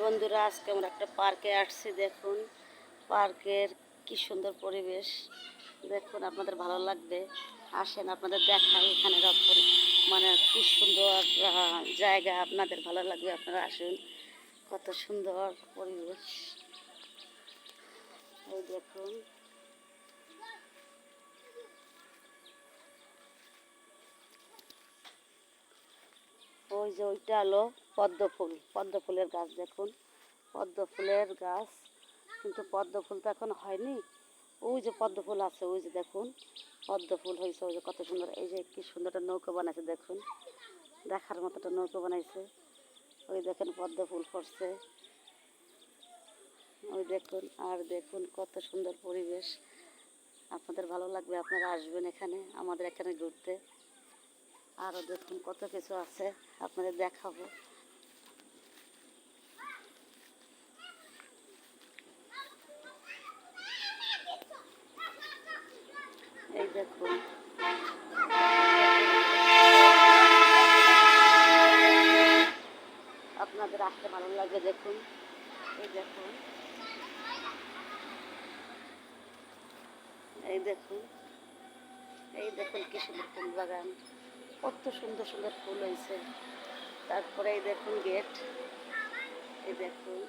বন্ধুরা, আজকে আমরা একটা পার্কে আসছি। দেখুন পার্কের কি সুন্দর পরিবেশ। দেখুন আপনাদের ভালো লাগবে। আসেন আপনাদের দেখাই এখানে মানে কি সুন্দর জায়গা। আপনাদের ভালো লাগবে, আপনারা আসুন। কত সুন্দর পরিবেশ। এই দেখুন ওই যে ওইটা হলো পদ্ম ফুল, পদ্ম ফুলের গাছ। দেখুন পদ্ম ফুলের গাছ, কিন্তু পদ্ম ফুল তো এখন হয়নি। ওই যে পদ্ম ফুল আছে, ওই যে দেখুন পদ্ম ফুল হয়েছে। ওই যে কত সুন্দর, এই যে কি সুন্দর একটা নৌকা বানাইছে। দেখুন দেখার মতো একটা নৌকা বানাইছে। ওই দেখেন পদ্ম ফুল ফুটছে, ওই দেখুন। আর দেখুন কত সুন্দর পরিবেশ। আপনাদের ভালো লাগবে, আপনারা আসবেন এখানে, আমাদের এখানে ঘুরতে। আরও দেখুন কত কিছু আছে, আপনাদের দেখাবো। এই দেখুন আপনাদের আসতে ভালো লাগবে। দেখুন এই দেখুন, এই দেখুন, এই দেখুন কি সুন্দর ফুল বাগান। কত সুন্দর সুন্দর ফুল হয়েছে। তারপরে এই দেখুন গেট, এই দেখুন।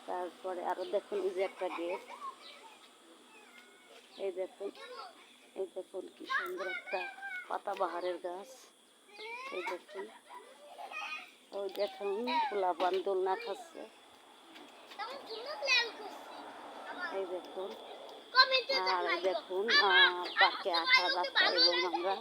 তারপরে আরো দেখুন এই যে একটা গেট, এই দেখুন। এই দেখুন কি সুন্দর একটা পাতাবাহারের গাছ। এই দেখুন, ওই দেখুন পোলাপান দোলনা খাচ্ছে। এই দেখুন। আর দেখুন পার্কে আসার রাস্তা, এবং আমরা